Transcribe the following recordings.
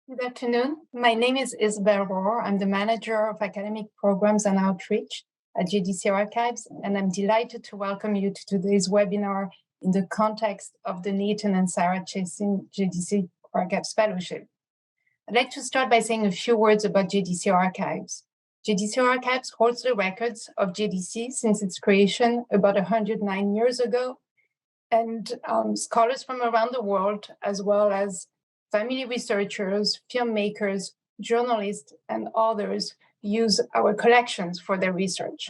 Good afternoon. My name is Isabel Rohr. I'm the manager of academic programs and outreach at JDC Archives, and I'm delighted to welcome you to today's webinar in the context of the Nathan and Sarah Chassin JDC Archives Fellowship. I'd like to start by saying a few words about JDC Archives. JDC Archives holds the records of JDC since its creation about 109 years ago, and scholars from around the world, as well as family researchers, filmmakers, journalists, and others use our collections for their research.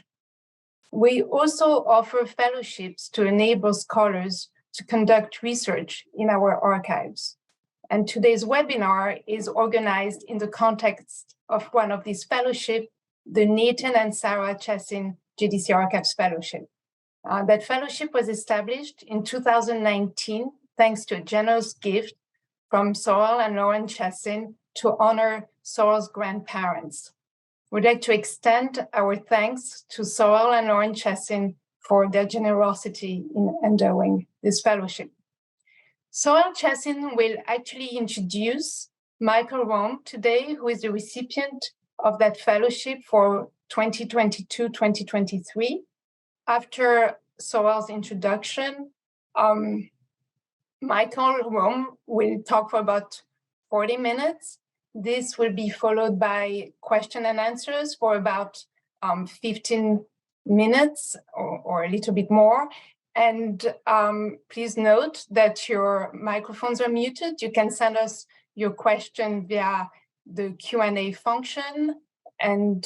We also offer fellowships to enable scholars to conduct research in our archives. And today's webinar is organized in the context of one of these fellowships, the Nathan and Sarah Chassin JDC Archives Fellowship. That fellowship was established in 2019 thanks to a generous gift from Sorrel and Lauren Chassin to honor Sorrel's grandparents. We'd like to extend our thanks to Sorrel and Lauren Chassin for their generosity in endowing this fellowship. Sorrel Chassin will actually introduce Michael Rome today, who is the recipient of that fellowship for 2022-2023. After Sorrel's introduction, Michael Rome will talk for about 40 minutes. This will be followed by question and answers for about 15 minutes or a little bit more. And please note that your microphones are muted. You can send us your question via the Q&A function. And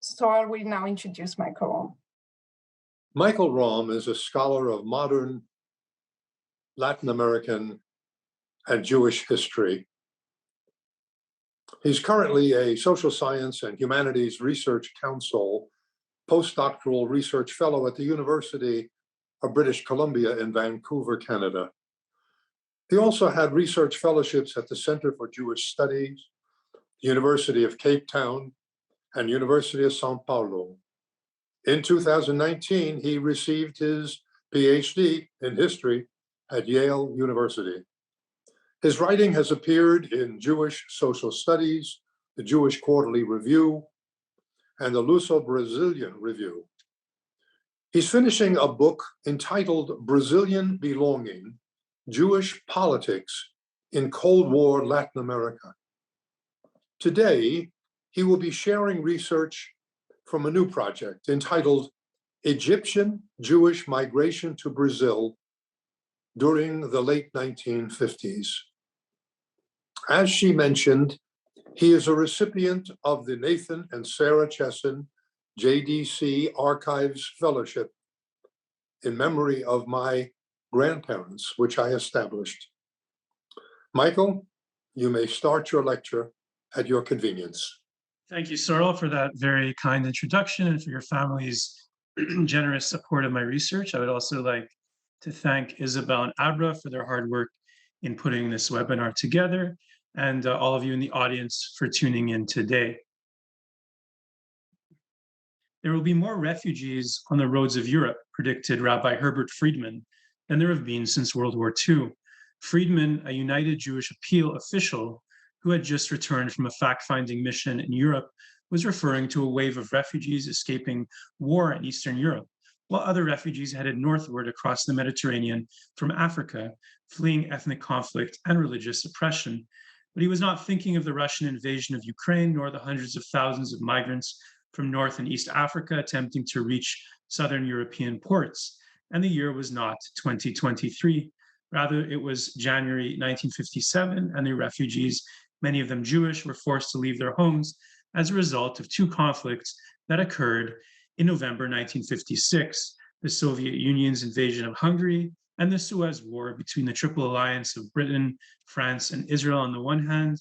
Sorrel will now introduce Michael Rome. Michael Rome is a scholar of modern Latin American and Jewish history. He's currently a Social Science and Humanities Research Council postdoctoral research fellow at the University of British Columbia in Vancouver, Canada. He also had research fellowships at the Center for Jewish Studies, University of Cape Town, and University of São Paulo. In 2019, he received his PhD in history at Yale University. His writing has appeared in Jewish Social Studies, the Jewish Quarterly Review, and the Luso-Brazilian Review. He's finishing a book entitled Brazilian Belonging, Jewish Politics in Cold War Latin America. Today, he will be sharing research from a new project entitled Egyptian Jewish Migration to Brazil during the late 1950s. As she mentioned, he is a recipient of the Nathan and Sarah Chassin JDC Archives Fellowship in memory of my grandparents, which I established. Michael, you may start your lecture at your convenience. Thank you, Sorrel, for that very kind introduction and for your family's generous support of my research. I would also like to thank Isabel and Abra for their hard work in putting this webinar together, and all of you in the audience for tuning in today. There will be more refugees on the roads of Europe, predicted Rabbi Herbert Friedman, than there have been since World War II. Friedman, a United Jewish Appeal official who had just returned from a fact-finding mission in Europe, was referring to a wave of refugees escaping war in Eastern Europe, while other refugees headed northward across the Mediterranean from Africa, fleeing ethnic conflict and religious oppression. But he was not thinking of the Russian invasion of Ukraine, nor the hundreds of thousands of migrants from North and East Africa attempting to reach Southern European ports. And the year was not 2023. Rather, it was January 1957, and the refugees, many of them Jewish, were forced to leave their homes as a result of two conflicts that occurred in November 1956, the Soviet Union's invasion of Hungary and the Suez War between the Triple Alliance of Britain, France, and Israel on the one hand,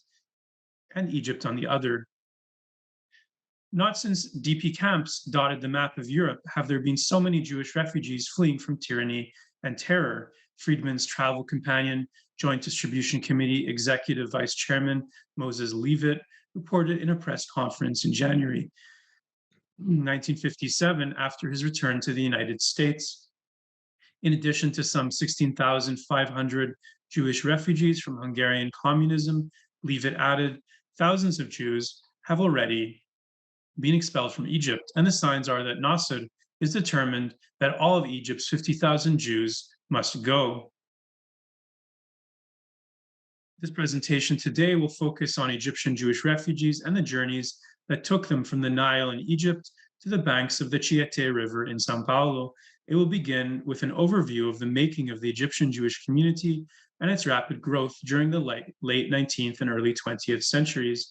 and Egypt on the other. Not since DP camps dotted the map of Europe have there been so many Jewish refugees fleeing from tyranny and terror. Friedman's travel companion, Joint Distribution Committee Executive Vice Chairman Moses Leavitt reported in a press conference in January 1957 after his return to the United States. In addition to some 16,500 Jewish refugees from Hungarian communism, leave it added, thousands of Jews have already been expelled from Egypt, and the signs are that Nasser is determined that all of Egypt's 50,000 Jews must go. This presentation today will focus on Egyptian Jewish refugees and the journeys that took them from the Nile in Egypt to the banks of the Tietê River in São Paulo. It will begin with an overview of the making of the Egyptian Jewish community and its rapid growth during the late 19th and early 20th centuries.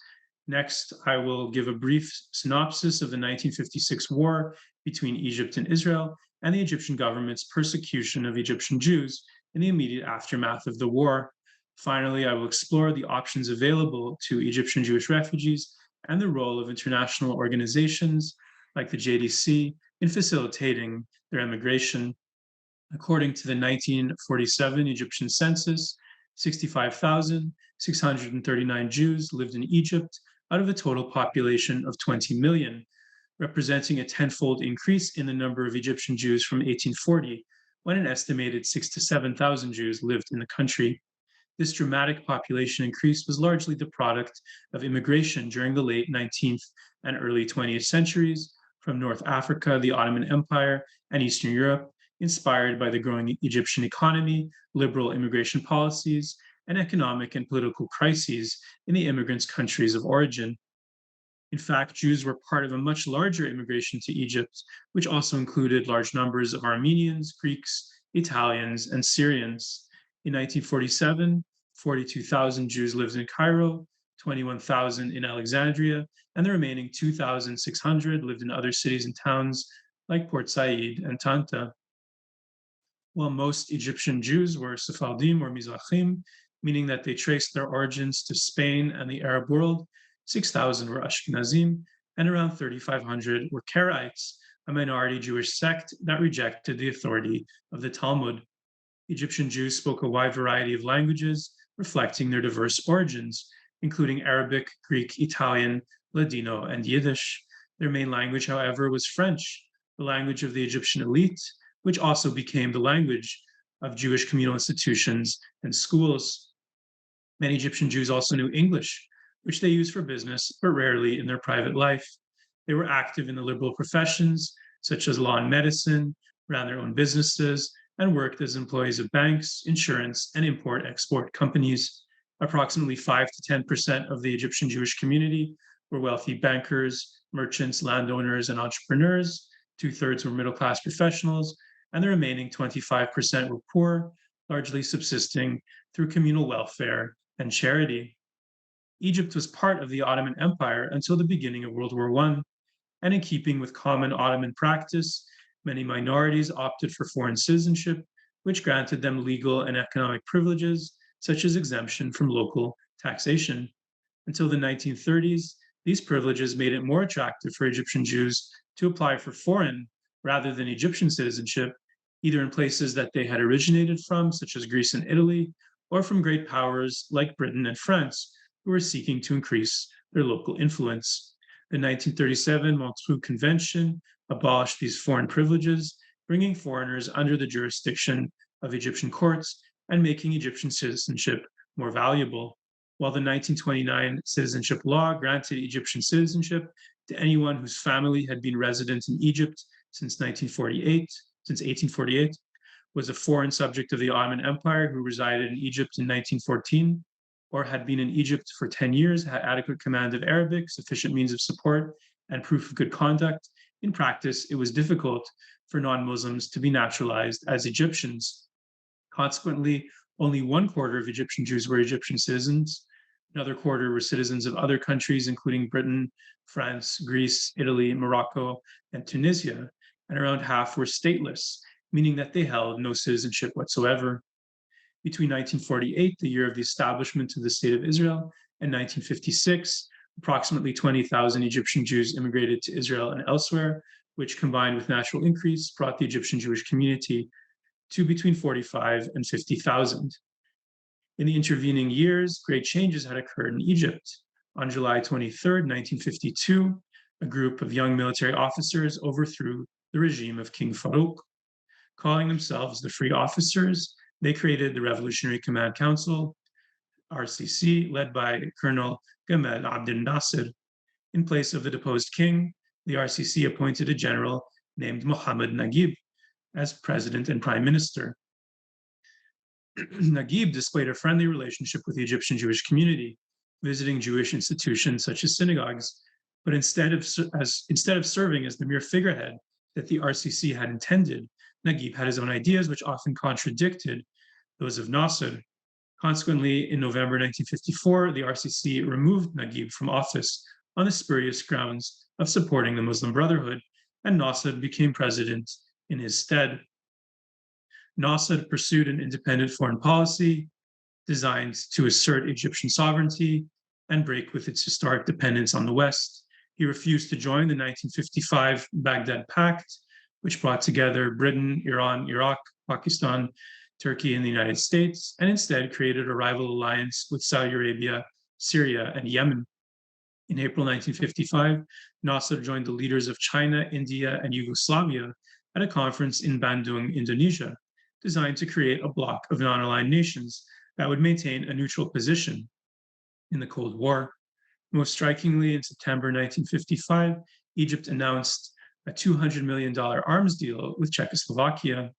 Next, I will give a brief synopsis of the 1956 war between Egypt and Israel and the Egyptian government's persecution of Egyptian Jews in the immediate aftermath of the war. Finally, I will explore the options available to Egyptian Jewish refugees and the role of international organizations like the JDC in facilitating their immigration. According to the 1947 Egyptian census, 65,639 Jews lived in Egypt out of a total population of 20 million, representing a tenfold increase in the number of Egyptian Jews from 1840, when an estimated 6,000 to 7,000 Jews lived in the country. This dramatic population increase was largely the product of immigration during the late 19th and early 20th centuries from North Africa, the Ottoman Empire, and Eastern Europe, inspired by the growing Egyptian economy, liberal immigration policies, and economic and political crises in the immigrants' countries of origin. In fact, Jews were part of a much larger immigration to Egypt, which also included large numbers of Armenians, Greeks, Italians, and Syrians. In 1947, 42,000 Jews lived in Cairo, 21,000 in Alexandria, and the remaining 2,600 lived in other cities and towns like Port Said and Tanta. While most Egyptian Jews were Sephardim or Mizrahim, meaning that they traced their origins to Spain and the Arab world, 6,000 were Ashkenazim, and around 3,500 were Karaites, a minority Jewish sect that rejected the authority of the Talmud. Egyptian Jews spoke a wide variety of languages, reflecting their diverse origins, including Arabic, Greek, Italian, Ladino, and Yiddish. Their main language, however, was French, the language of the Egyptian elite, which also became the language of Jewish communal institutions and schools. Many Egyptian Jews also knew English, which they used for business, but rarely in their private life. They were active in the liberal professions, such as law and medicine, ran their own businesses, and worked as employees of banks, insurance, and import-export companies. Approximately 5 to 10% of the Egyptian Jewish community were wealthy bankers, merchants, landowners, and entrepreneurs. 2/3 were middle-class professionals, and the remaining 25% were poor, largely subsisting through communal welfare and charity. Egypt was part of the Ottoman Empire until the beginning of World War I, and in keeping with common Ottoman practice, many minorities opted for foreign citizenship, which granted them legal and economic privileges, such as exemption from local taxation. Until the 1930s, these privileges made it more attractive for Egyptian Jews to apply for foreign rather than Egyptian citizenship, either in places that they had originated from, such as Greece and Italy, or from great powers like Britain and France, who were seeking to increase their local influence. The 1937 Montreux Convention abolished these foreign privileges, bringing foreigners under the jurisdiction of Egyptian courts and making Egyptian citizenship more valuable. While the 1929 citizenship law granted Egyptian citizenship to anyone whose family had been resident in Egypt since 1848, was a foreign subject of the Ottoman Empire who resided in Egypt in 1914, or had been in Egypt for 10 years, had adequate command of Arabic, sufficient means of support, and proof of good conduct. In practice, it was difficult for non-Muslims to be naturalized as Egyptians. Consequently, only 1/4 of Egyptian Jews were Egyptian citizens. Another quarter were citizens of other countries, including Britain, France, Greece, Italy, Morocco, and Tunisia, and around half were stateless, meaning that they held no citizenship whatsoever. Between 1948, the year of the establishment of the State of Israel, and 1956, approximately 20,000 Egyptian Jews immigrated to Israel and elsewhere, which combined with natural increase brought the Egyptian Jewish community to between 45 and 50,000. In the intervening years, great changes had occurred in Egypt. On July 23, 1952, a group of young military officers overthrew the regime of King Farouk. Calling themselves the Free Officers, They created the Revolutionary Command Council, RCC, led by Colonel Gamal Abdel Nasser. In place of the deposed king, the RCC appointed a general named Mohammed Naguib as president and prime minister. Naguib displayed a friendly relationship with the Egyptian Jewish community, visiting Jewish institutions such as synagogues, but instead of serving as the mere figurehead that the RCC had intended, Naguib had his own ideas, which often contradicted those of Nasser. Consequently, in November 1954, the RCC removed Naguib from office on the spurious grounds of supporting the Muslim Brotherhood, and Nasser became president in his stead. Nasser pursued an independent foreign policy designed to assert Egyptian sovereignty and break with its historic dependence on the West. He refused to join the 1955 Baghdad Pact, which brought together Britain, Iran, Iraq, Pakistan, Turkey, and the United States, and instead created a rival alliance with Saudi Arabia, Syria, and Yemen. In April 1955, Nasser joined the leaders of China, India, and Yugoslavia at a conference in Bandung, Indonesia, designed to create a bloc of non-aligned nations that would maintain a neutral position in the Cold War. Most strikingly, in September 1955, Egypt announced a $200 million arms deal with Czechoslovakia,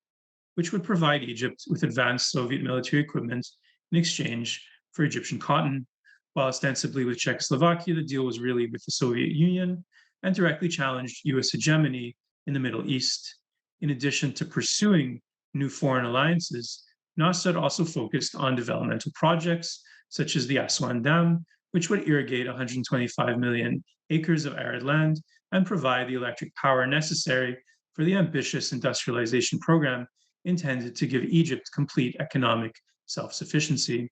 which would provide Egypt with advanced Soviet military equipment in exchange for Egyptian cotton. While ostensibly with Czechoslovakia, the deal was really with the Soviet Union and directly challenged US hegemony in the Middle East. In addition to pursuing new foreign alliances, Nasser also focused on developmental projects such as the Aswan Dam, which would irrigate 125 million acres of arid land and provide the electric power necessary for the ambitious industrialization program intended to give Egypt complete economic self-sufficiency.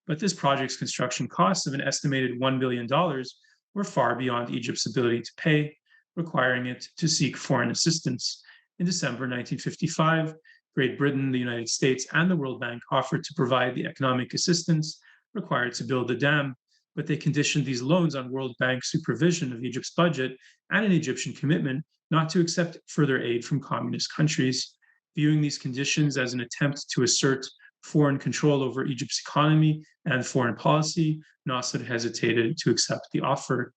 But this project's construction costs of an estimated $1 billion were far beyond Egypt's ability to pay, requiring it to seek foreign assistance. In December 1955, Great Britain, the United States, and the World Bank offered to provide the economic assistance required to build the dam, but they conditioned these loans on World Bank supervision of Egypt's budget and an Egyptian commitment not to accept further aid from communist countries. Viewing these conditions as an attempt to assert foreign control over Egypt's economy and foreign policy, Nasser hesitated to accept the offer.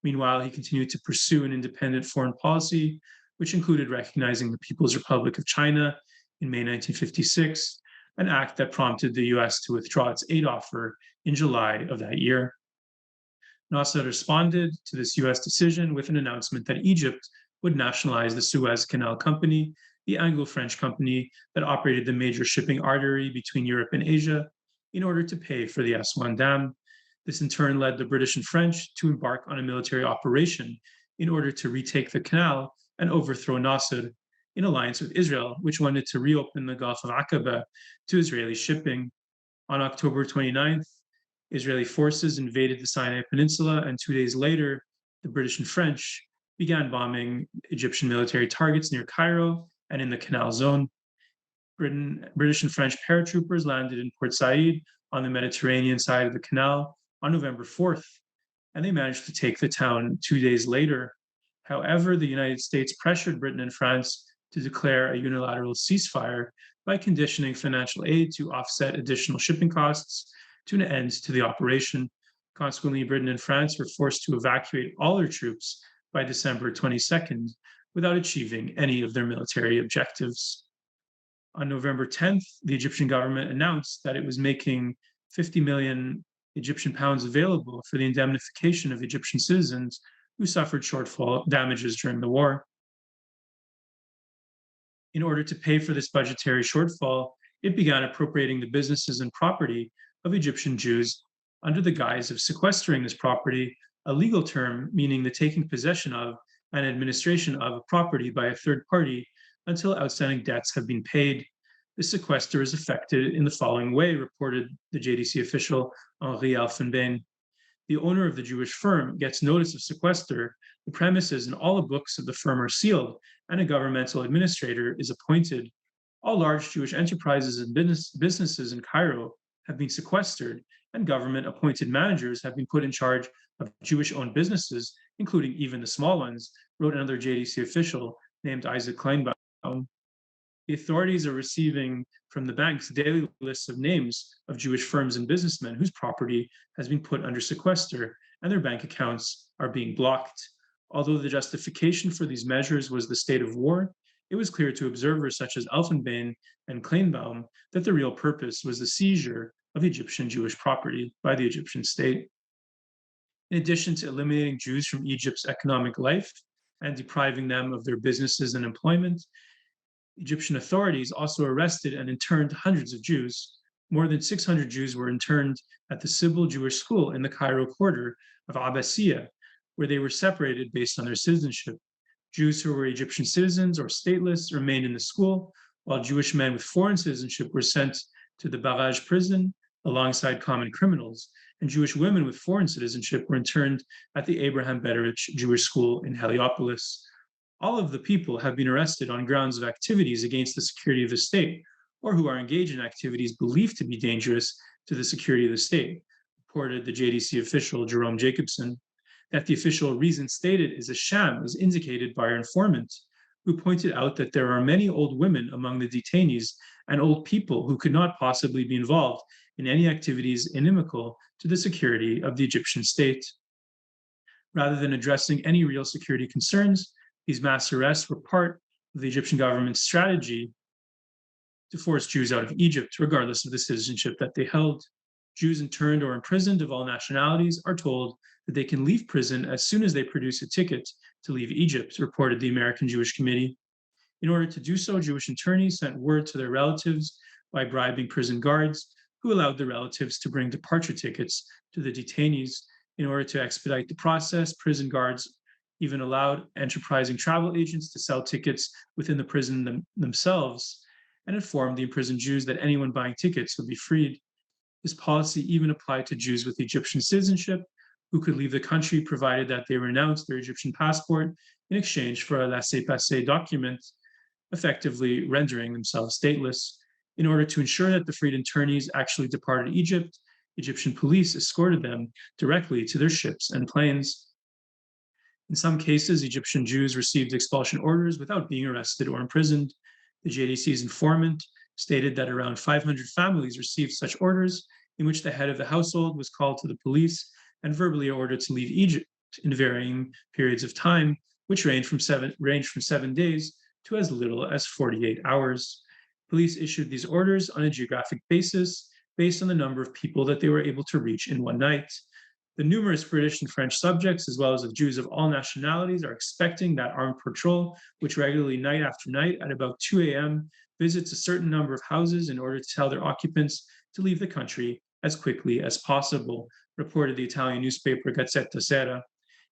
Meanwhile, he continued to pursue an independent foreign policy, which included recognizing the People's Republic of China in May 1956, an act that prompted the US to withdraw its aid offer in July of that year. Nasser responded to this US decision with an announcement that Egypt would nationalize the Suez Canal Company, the Anglo-French company that operated the major shipping artery between Europe and Asia, in order to pay for the Aswan Dam. This in turn led the British and French to embark on a military operation in order to retake the canal and overthrow Nasser, in alliance with Israel, which wanted to reopen the Gulf of Aqaba to Israeli shipping. On October 29th, Israeli forces invaded the Sinai Peninsula, and 2 days later, the British and French began bombing Egyptian military targets near Cairo and in the Canal Zone. British and French paratroopers landed in Port Said on the Mediterranean side of the canal on November 4th, and they managed to take the town 2 days later. However, the United States pressured Britain and France to declare a unilateral ceasefire by conditioning financial aid to offset additional shipping costs to an end to the operation. Consequently, Britain and France were forced to evacuate all their troops by December 22nd without achieving any of their military objectives. On November 10th, the Egyptian government announced that it was making 50 million Egyptian pounds available for the indemnification of Egyptian citizens who suffered shortfall damages during the war. In order to pay for this budgetary shortfall, it began appropriating the businesses and property of Egyptian Jews under the guise of sequestering this property, a legal term meaning the taking possession of and administration of a property by a third party until outstanding debts have been paid. The sequester is effected in the following way, reported the JDC official Henri Elfenbein. The owner of the Jewish firm gets notice of sequester, the premises and all the books of the firm are sealed, and a governmental administrator is appointed. All large Jewish enterprises and businesses in Cairo have been sequestered, and government-appointed managers have been put in charge of Jewish-owned businesses, including even the small ones, wrote another JDC official named Isaac Kleinbaum. the authorities are receiving from the banks daily lists of names of Jewish firms and businessmen whose property has been put under sequester and their bank accounts are being blocked. Although the justification for these measures was the state of war, it was clear to observers such as Elfenbein and Kleinbaum that the real purpose was the seizure of Egyptian Jewish property by the Egyptian state. In addition to eliminating Jews from Egypt's economic life and depriving them of their businesses and employment, Egyptian authorities also arrested and interned hundreds of Jews. More than 600 Jews were interned at the Sybil Jewish School in the Cairo quarter of Abbasiyah, where they were separated based on their citizenship. Jews who were Egyptian citizens or stateless remained in the school, while Jewish men with foreign citizenship were sent to the Barrage prison alongside common criminals, and Jewish women with foreign citizenship were interned at the Abraham Betteridge Jewish School in Heliopolis. All of the people have been arrested on grounds of activities against the security of the state, or who are engaged in activities believed to be dangerous to the security of the state, reported the JDC official Jerome Jacobson. That the official reason stated is a sham is indicated by our informant, who pointed out that there are many old women among the detainees and old people who could not possibly be involved in any activities inimical to the security of the Egyptian state. Rather than addressing any real security concerns, these mass arrests were part of the Egyptian government's strategy to force Jews out of Egypt, regardless of the citizenship that they held. Jews interned or imprisoned of all nationalities are told that they can leave prison as soon as they produce a ticket to leave Egypt, reported the American Jewish Committee. In order to do so, Jewish attorneys sent word to their relatives by bribing prison guards, who allowed the relatives to bring departure tickets to the detainees. In order to expedite the process, prison guards even allowed enterprising travel agents to sell tickets within the prison themselves and informed the imprisoned Jews that anyone buying tickets would be freed. This policy even applied to Jews with Egyptian citizenship who could leave the country provided that they renounced their Egyptian passport in exchange for a laissez-passer document, effectively rendering themselves stateless. In order to ensure that the freed internees actually departed Egypt, Egyptian police escorted them directly to their ships and planes. In some cases, Egyptian Jews received expulsion orders without being arrested or imprisoned. The JDC's informant stated that around 500 families received such orders, in which the head of the household was called to the police and verbally ordered to leave Egypt in varying periods of time, which ranged from 7 days to as little as 48 hours. Police issued these orders on a geographic basis based on the number of people that they were able to reach in one night. The numerous British and French subjects, as well as the Jews of all nationalities, are expecting that armed patrol, which regularly night after night at about 2 a.m. visits a certain number of houses in order to tell their occupants to leave the country as quickly as possible, reported the Italian newspaper Gazzetta Sera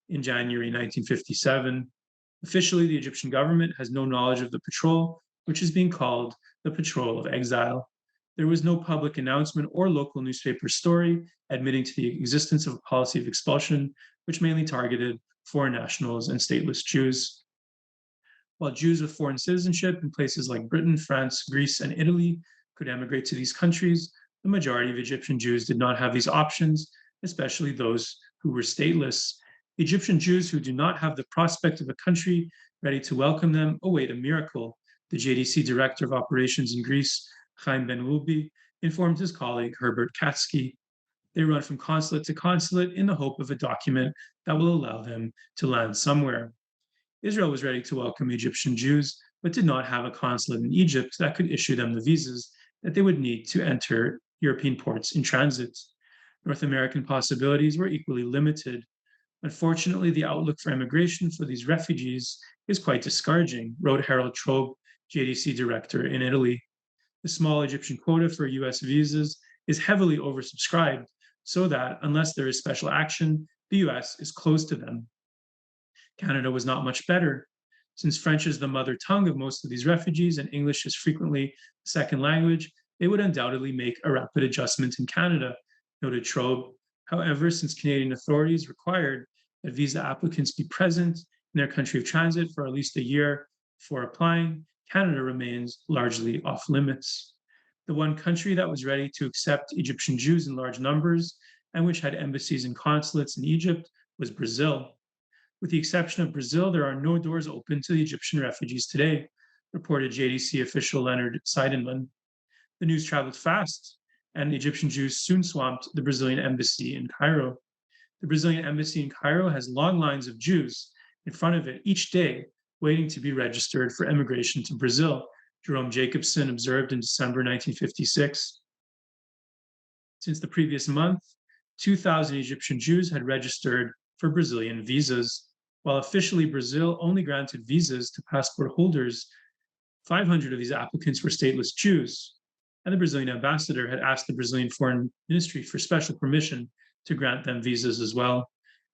in January 1957. Officially, the Egyptian government has no knowledge of the patrol, which is being called the Patrol of Exile. There was no public announcement or local newspaper story admitting to the existence of a policy of expulsion, which mainly targeted foreign nationals and stateless Jews. While Jews with foreign citizenship in places like Britain, France, Greece, and Italy could emigrate to these countries, the majority of Egyptian Jews did not have these options, especially those who were stateless. Egyptian Jews who do not have the prospect of a country ready to welcome them await a miracle, the JDC Director of Operations in Greece, Chaim Ben-Rubi, informed his colleague Herbert Katsky. They run from consulate to consulate in the hope of a document that will allow them to land somewhere. Israel was ready to welcome Egyptian Jews, but did not have a consulate in Egypt that could issue them the visas that they would need to enter European ports in transit. North American possibilities were equally limited. Unfortunately, the outlook for immigration for these refugees is quite discouraging, wrote Harold Trobe, JDC director in Italy. The small Egyptian quota for US visas is heavily oversubscribed, so that unless there is special action, the US is closed to them. Canada was not much better. Since French is the mother tongue of most of these refugees and English is frequently the second language, they would undoubtedly make a rapid adjustment in Canada, noted Trobe. However, since Canadian authorities required that visa applicants be present in their country of transit for at least a year before applying, Canada remains largely off limits. The one country that was ready to accept Egyptian Jews in large numbers and which had embassies and consulates in Egypt was Brazil. With the exception of Brazil, there are no doors open to the Egyptian refugees today. reported JDC official Leonard Seidenman. The news traveled fast, and Egyptian Jews soon swamped the Brazilian embassy in Cairo. The Brazilian embassy in Cairo has long lines of Jews in front of it each day, waiting to be registered for emigration to Brazil, Jerome Jacobson observed in December 1956. Since the previous month, 2,000 Egyptian Jews had registered for Brazilian visas. While officially Brazil only granted visas to passport holders, 500 of these applicants were stateless Jews, and the Brazilian ambassador had asked the Brazilian Foreign Ministry for special permission to grant them visas as well.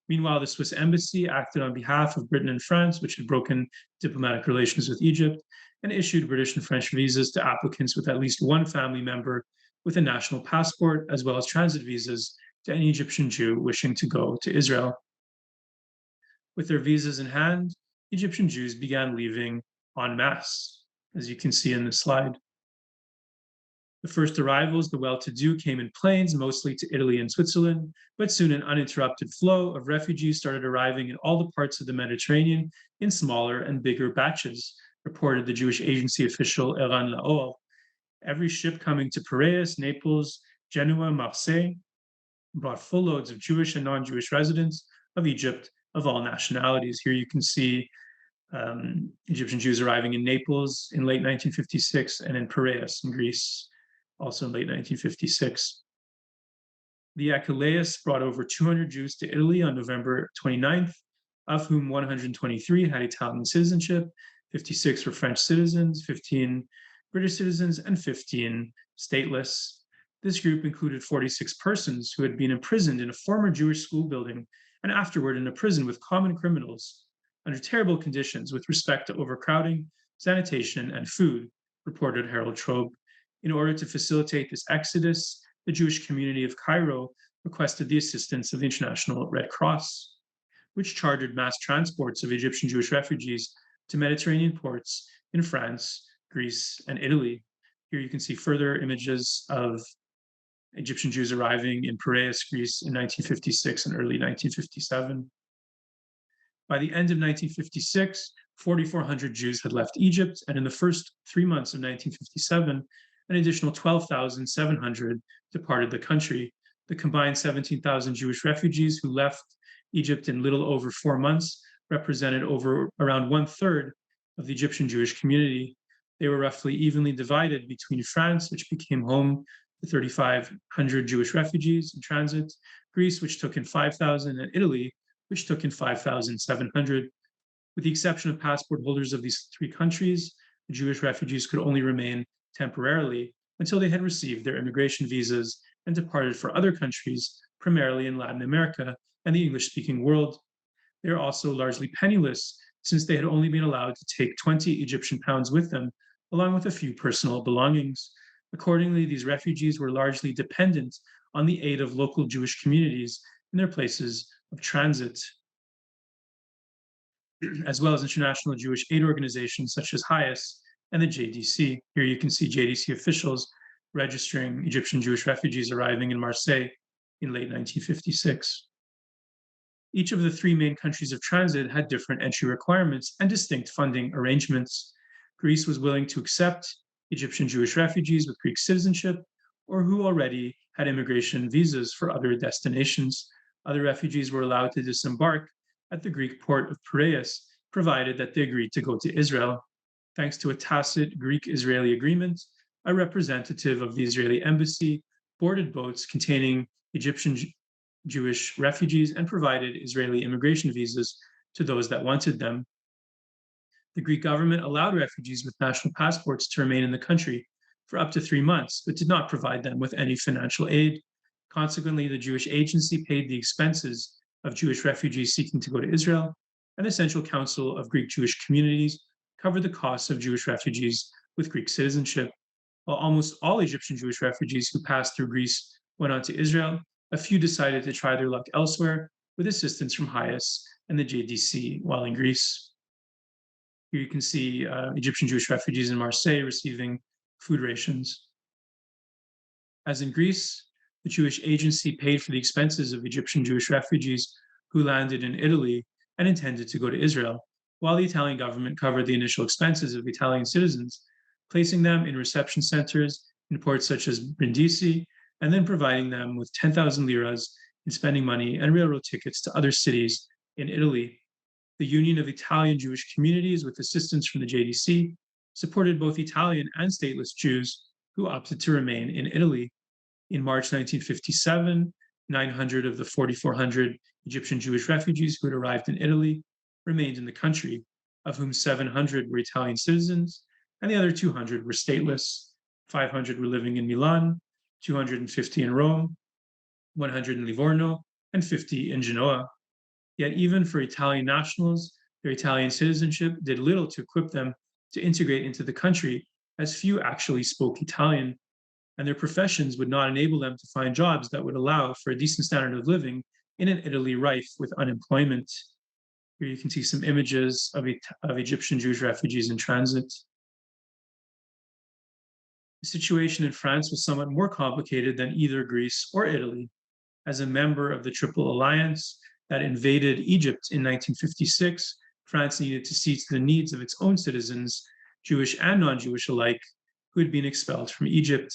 Meanwhile, the Swiss embassy acted on behalf of Britain and France, which had broken diplomatic relations with Egypt, and issued British and French visas to applicants with at least one family member with a national passport, as well as transit visas to any Egyptian Jew wishing to go to Israel. With their visas in hand, Egyptian Jews began leaving en masse, as you can see in this slide. The first arrivals, the well-to-do, came in planes, mostly to Italy and Switzerland, but soon an uninterrupted flow of refugees started arriving in all the parts of the Mediterranean in smaller and bigger batches, reported the Jewish agency official Eran Laor. Every ship coming to Piraeus, Naples, Genoa, Marseille brought full loads of Jewish and non-Jewish residents of Egypt of all nationalities. Here you can see Egyptian Jews arriving in Naples in late 1956 and in Piraeus in Greece, also in late 1956. The Achilleus brought over 200 Jews to Italy on November 29th, of whom 123 had Italian citizenship, 56 were French citizens, 15 British citizens, and 15 stateless. This group included 46 persons who had been imprisoned in a former Jewish school building and afterward in a prison with common criminals under terrible conditions with respect to overcrowding, sanitation, and food, reported Harold Trobe. In order to facilitate this exodus, the Jewish community of Cairo requested the assistance of the International Red Cross, which chartered mass transports of Egyptian Jewish refugees to Mediterranean ports in France, Greece, and Italy. Here you can see further images of Egyptian Jews arriving in Piraeus, Greece in 1956 and early 1957. By the end of 1956, 4,400 Jews had left Egypt, and in the first 3 months of 1957, an additional 12,700 departed the country. The combined 17,000 Jewish refugees who left Egypt in little over 4 months represented around 1/3 of the Egyptian Jewish community. They were roughly evenly divided between France, which became home to 3,500 Jewish refugees in transit, Greece, which took in 5,000, and Italy, which took in 5,700. With the exception of passport holders of these three countries, the Jewish refugees could only remain temporarily until they had received their immigration visas and departed for other countries, primarily in Latin America and the English-speaking world. They are also largely penniless, since they had only been allowed to take 20 Egyptian pounds with them, along with a few personal belongings. Accordingly, these refugees were largely dependent on the aid of local Jewish communities in their places of transit, as well as international Jewish aid organizations such as HIAS and the JDC. Here you can see JDC officials registering Egyptian Jewish refugees arriving in Marseille in late 1956. Each of the three main countries of transit had different entry requirements and distinct funding arrangements. Greece was willing to accept Egyptian Jewish refugees with Greek citizenship or who already had immigration visas for other destinations. Other refugees were allowed to disembark at the Greek port of Piraeus, provided that they agreed to go to Israel. Thanks to a tacit Greek-Israeli agreement, a representative of the Israeli embassy boarded boats containing Egyptian Jewish refugees and provided Israeli immigration visas to those that wanted them. The Greek government allowed refugees with national passports to remain in the country for up to 3 months, but did not provide them with any financial aid. Consequently, the Jewish agency paid the expenses of Jewish refugees seeking to go to Israel, and the Central Council of Greek Jewish Communities covered the costs of Jewish refugees with Greek citizenship. While almost all Egyptian Jewish refugees who passed through Greece went on to Israel, a few decided to try their luck elsewhere with assistance from HIAS and the JDC while in Greece. Here you can see Egyptian Jewish refugees in Marseille receiving food rations. As in Greece, the Jewish agency paid for the expenses of Egyptian Jewish refugees who landed in Italy and intended to go to Israel. while the Italian government covered the initial expenses of Italian citizens, placing them in reception centers in ports such as Brindisi, and then providing them with 10,000 liras in spending money and railroad tickets to other cities in Italy. The Union of Italian Jewish Communities, with assistance from the JDC, supported both Italian and stateless Jews who opted to remain in Italy. In March 1957, 900 of the 4,400 Egyptian Jewish refugees who had arrived in Italy remained in the country, of whom 700 were Italian citizens, and the other 200 were stateless. 500 were living in Milan, 250 in Rome, 100 in Livorno, and 50 in Genoa. Yet even for Italian nationals, their Italian citizenship did little to equip them to integrate into the country, as few actually spoke Italian, and their professions would not enable them to find jobs that would allow for a decent standard of living in an Italy rife with unemployment. Here you can see some images of Egyptian Jewish refugees in transit. The situation in France was somewhat more complicated than either Greece or Italy. As a member of the Triple Alliance that invaded Egypt in 1956, France needed to see to the needs of its own citizens, Jewish and non-Jewish alike, who had been expelled from Egypt.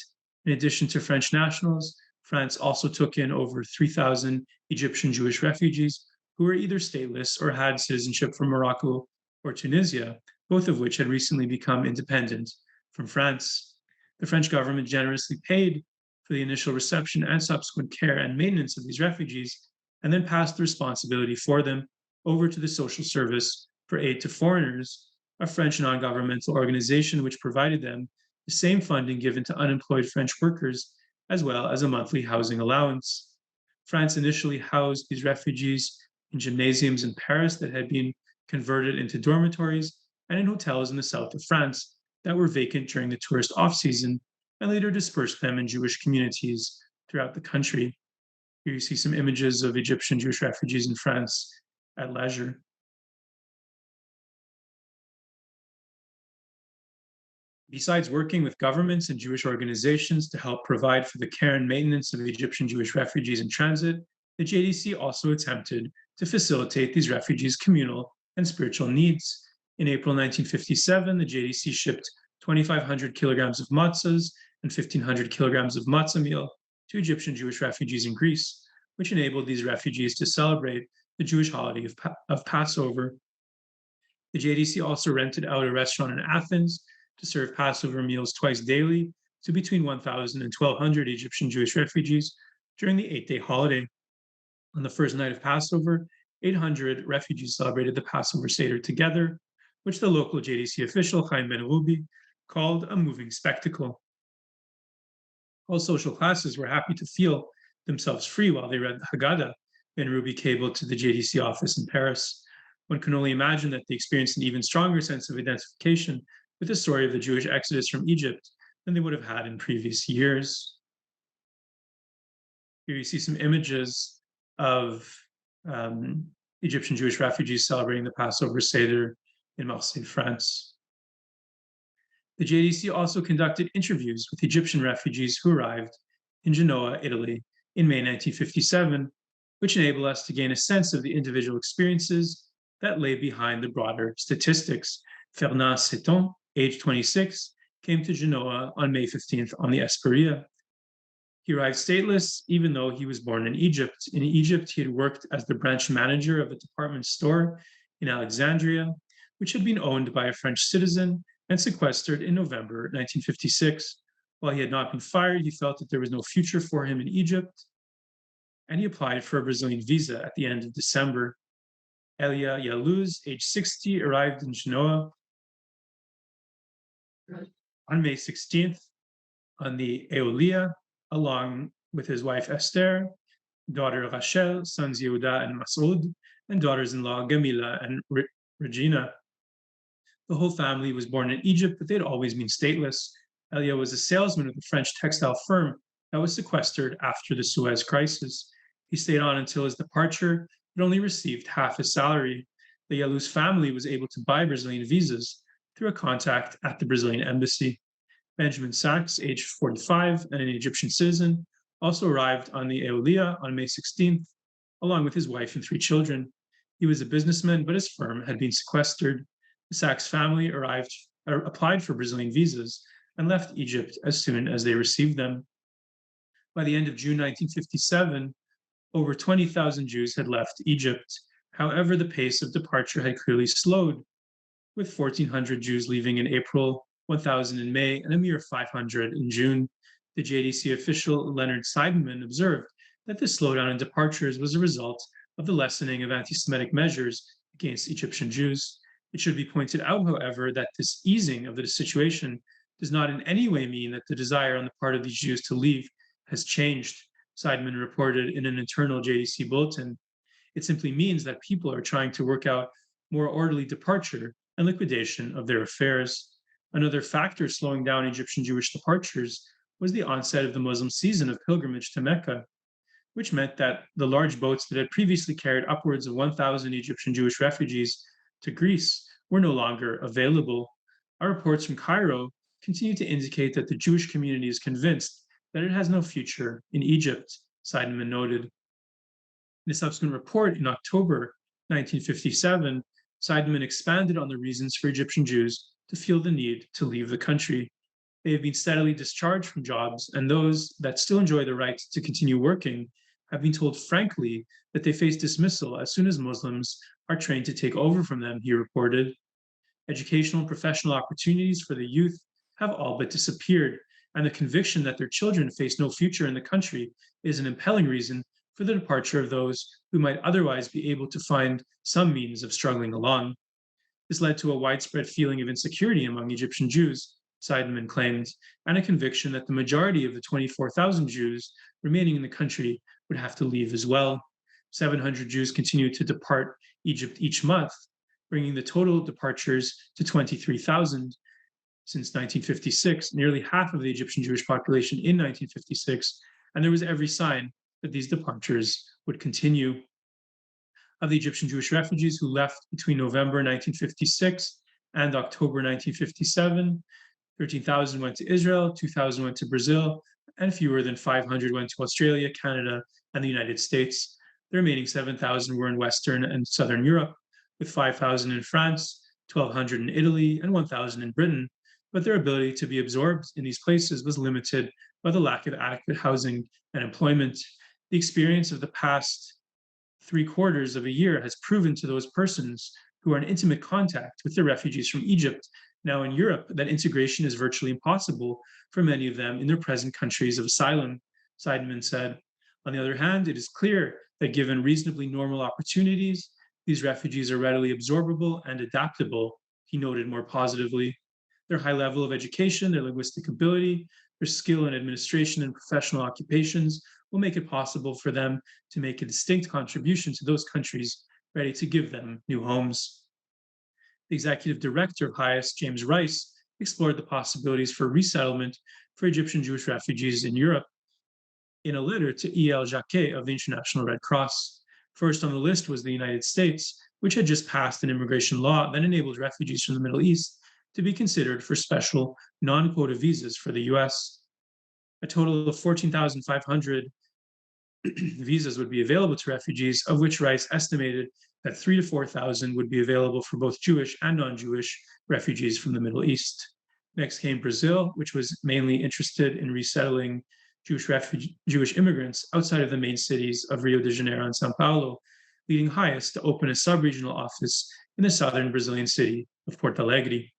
In addition to French nationals, France also took in over 3,000 Egyptian Jewish refugees who were either stateless or had citizenship from Morocco or Tunisia, both of which had recently become independent from France. The French government generously paid for the initial reception and subsequent care and maintenance of these refugees, and then passed the responsibility for them over to the Social Service for Aid to Foreigners, a French non-governmental organization which provided them the same funding given to unemployed French workers, as well as a monthly housing allowance. France initially housed these refugees in gymnasiums in Paris that had been converted into dormitories, and in hotels in the south of France that were vacant during the tourist off-season, and later dispersed them in Jewish communities throughout the country. Here you see some images of Egyptian Jewish refugees in France at leisure. Besides working with governments and Jewish organizations to help provide for the care and maintenance of Egyptian Jewish refugees in transit, the JDC also attempted to facilitate these refugees' communal and spiritual needs. In April 1957, the JDC shipped 2,500 kilograms of matzahs and 1,500 kilograms of matzah meal to Egyptian Jewish refugees in Greece, which enabled these refugees to celebrate the Jewish holiday of Passover. The JDC also rented out a restaurant in Athens to serve Passover meals twice daily to between 1,000 and 1,200 Egyptian Jewish refugees during the 8-day holiday. On the first night of Passover, 800 refugees celebrated the Passover Seder together, which the local JDC official, Chaim Ben Rubi, called a moving spectacle. All social classes were happy to feel themselves free while they read the Haggadah. Ben Rubi cabled to the JDC office in Paris. One can only imagine that they experienced an even stronger sense of identification with the story of the Jewish exodus from Egypt than they would have had in previous years. Here you see some images of Egyptian Jewish refugees celebrating the Passover Seder in Marseille, France. The JDC also conducted interviews with Egyptian refugees who arrived in Genoa, Italy, in May 1957, which enabled us to gain a sense of the individual experiences that lay behind the broader statistics. Fernand Seton, age 26, came to Genoa on May 15th on the Esperia. He arrived stateless, even though he was born in Egypt. In Egypt, he had worked as the branch manager of a department store in Alexandria, which had been owned by a French citizen and sequestered in November 1956. While he had not been fired, he felt that there was no future for him in Egypt, and he applied for a Brazilian visa at the end of December. Elia Yaluz, age 60, arrived in Genoa on May 16th on the Eolia, along with his wife Esther, daughter Rachel, sons Yehuda and Masoud, and daughters-in-law Gamila and Regina. The whole family was born in Egypt, but they'd always been stateless. Elia was a salesman of a French textile firm that was sequestered after the Suez Crisis. He stayed on until his departure, but only received half his salary. The Yaluz family was able to buy Brazilian visas through a contact at the Brazilian embassy. Benjamin Sachs, aged 45 and an Egyptian citizen, also arrived on the Eolia on May 16th, along with his wife and 3 children. He was a businessman, but his firm had been sequestered. The Sachs family applied for Brazilian visas and left Egypt as soon as they received them. By the end of June 1957, over 20,000 Jews had left Egypt. However, the pace of departure had clearly slowed, with 1,400 Jews leaving in April, 1,000 in May, and a mere 500 in June. The JDC official Leonard Seidenman observed that this slowdown in departures was a result of the lessening of anti-Semitic measures against Egyptian Jews. It should be pointed out, however, that this easing of the situation does not in any way mean that the desire on the part of these Jews to leave has changed, Seidenman reported in an internal JDC bulletin. It simply means that people are trying to work out more orderly departure and liquidation of their affairs. Another factor slowing down Egyptian Jewish departures was the onset of the Muslim season of pilgrimage to Mecca, which meant that the large boats that had previously carried upwards of 1,000 Egyptian Jewish refugees to Greece were no longer available. Our reports from Cairo continue to indicate that the Jewish community is convinced that it has no future in Egypt, Seidenman noted. In a subsequent report in October 1957, Seidenman expanded on the reasons for Egyptian Jews to feel the need to leave the country. They have been steadily discharged from jobs, and those that still enjoy the right to continue working have been told frankly that they face dismissal as soon as Muslims are trained to take over from them, he reported. Educational and professional opportunities for the youth have all but disappeared, and the conviction that their children face no future in the country is an impelling reason for the departure of those who might otherwise be able to find some means of struggling along. This led to a widespread feeling of insecurity among Egyptian Jews, Seidenman claimed, and a conviction that the majority of the 24,000 Jews remaining in the country would have to leave as well. 700 Jews continued to depart Egypt each month, bringing the total departures to 23,000. Since 1956, nearly half of the Egyptian Jewish population in 1956, and there was every sign that these departures would continue. Of the Egyptian Jewish refugees who left between November 1956 and October 1957, 13,000 went to Israel, 2,000 went to Brazil, and fewer than 500 went to Australia, Canada, and the United States. The remaining 7,000 were in Western and Southern Europe, with 5,000 in France, 1,200 in Italy, and 1,000 in Britain, but their ability to be absorbed in these places was limited by the lack of adequate housing and employment. The experience of the past 3/4 of a year has proven to those persons who are in intimate contact with the refugees from Egypt now in Europe that integration is virtually impossible for many of them in their present countries of asylum, Seidenman said. On the other hand, it is clear that given reasonably normal opportunities, these refugees are readily absorbable and adaptable, he noted more positively. Their high level of education, their linguistic ability, their skill in administration and professional occupations will make it possible for them to make a distinct contribution to those countries ready to give them new homes. The executive director of HIAS, James Rice, explored the possibilities for resettlement for Egyptian Jewish refugees in Europe in a letter to E.L. Jacquet of the International Red Cross. First on the list was the United States, which had just passed an immigration law that enables refugees from the Middle East to be considered for special non-quota visas for the US. A total of 14,500 visas would be available to refugees, of which Rice estimated that 3,000 to 4,000 would be available for both Jewish and non-Jewish refugees from the Middle East. Next came Brazil, which was mainly interested in resettling Jewish immigrants outside of the main cities of Rio de Janeiro and Sao Paulo, leading HIAS to open a sub-regional office in the southern Brazilian city of Porto Alegre.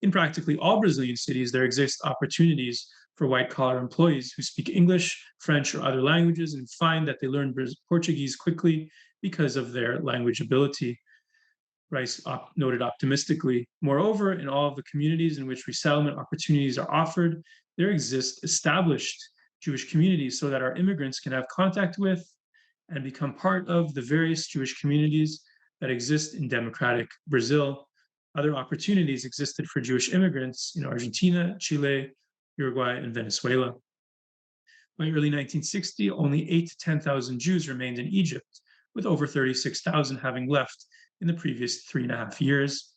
In practically all Brazilian cities, there exist opportunities for white-collar employees who speak English, French, or other languages and find that they learn Portuguese quickly because of their language ability, Rice noted optimistically. Moreover, in all of the communities in which resettlement opportunities are offered, there exist established Jewish communities so that our immigrants can have contact with and become part of the various Jewish communities that exist in democratic Brazil. Other opportunities existed for Jewish immigrants in Argentina, Chile, Uruguay, and Venezuela. By early 1960, only 8,000 to 10,000 Jews remained in Egypt, with over 36,000 having left in the previous 3.5 years.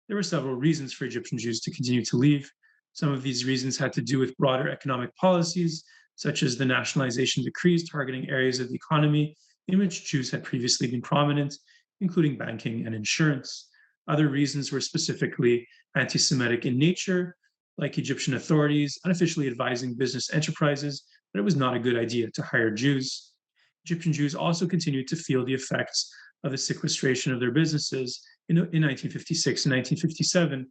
There were several reasons for Egyptian Jews to continue to leave. Some of these reasons had to do with broader economic policies, such as the nationalization decrees targeting areas of the economy in which Jews had previously been prominent, including banking and insurance. Other reasons were specifically anti-Semitic in nature, like Egyptian authorities unofficially advising business enterprises that it was not a good idea to hire Jews. Egyptian Jews also continued to feel the effects of the sequestration of their businesses in 1956 and 1957,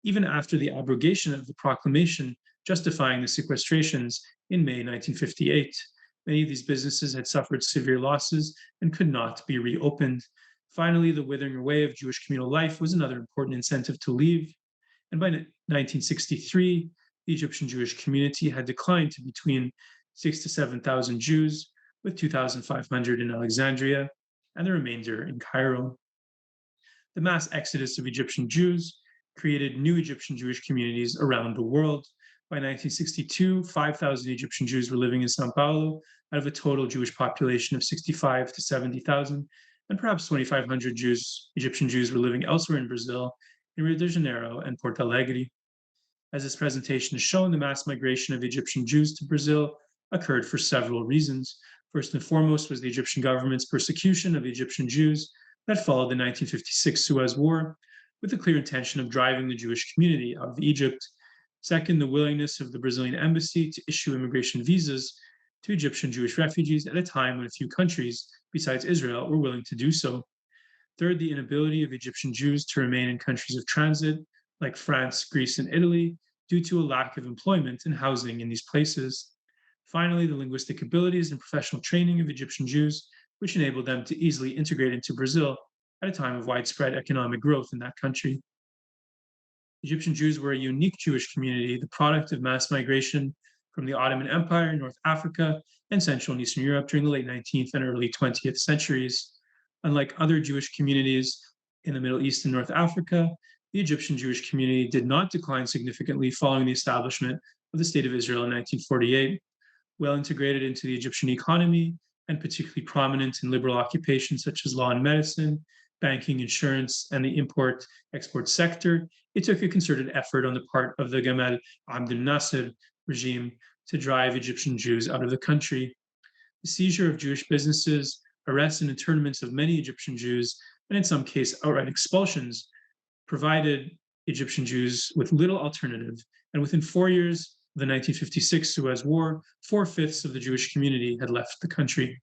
even after the abrogation of the proclamation justifying the sequestrations in May 1958. Many of these businesses had suffered severe losses and could not be reopened. Finally, the withering away of Jewish communal life was another important incentive to leave. And by 1963, the Egyptian Jewish community had declined to between 6,000 to 7,000 Jews, with 2,500 in Alexandria and the remainder in Cairo. The mass exodus of Egyptian Jews created new Egyptian Jewish communities around the world. By 1962, 5,000 Egyptian Jews were living in Sao Paulo out of a total Jewish population of 65 to 70,000, and perhaps 2,500 Egyptian Jews were living elsewhere in Brazil, in Rio de Janeiro and Porto Alegre. As this presentation has shown, the mass migration of Egyptian Jews to Brazil occurred for several reasons. First and foremost was the Egyptian government's persecution of the Egyptian Jews that followed the 1956 Suez War, with the clear intention of driving the Jewish community out of Egypt. Second, the willingness of the Brazilian embassy to issue immigration visas to Egyptian Jewish refugees at a time when a few countries, besides Israel, were willing to do so. Third, the inability of Egyptian Jews to remain in countries of transit, like France, Greece, and Italy, due to a lack of employment and housing in these places. Finally, the linguistic abilities and professional training of Egyptian Jews, which enabled them to easily integrate into Brazil at a time of widespread economic growth in that country. Egyptian Jews were a unique Jewish community, the product of mass migration from the Ottoman Empire, North Africa, and Central and Eastern Europe during the late 19th and early 20th centuries. Unlike other Jewish communities in the Middle East and North Africa, the Egyptian Jewish community did not decline significantly following the establishment of the State of Israel in 1948. Well integrated into the Egyptian economy and particularly prominent in liberal occupations such as law and medicine, banking, insurance, and the import-export sector, it took a concerted effort on the part of the Gamal Abdel Nasser regime to drive Egyptian Jews out of the country. The seizure of Jewish businesses, arrests and internments of many Egyptian Jews, and in some cases outright expulsions, provided Egyptian Jews with little alternative. And within 4 years of the 1956 Suez War, 4/5 of the Jewish community had left the country.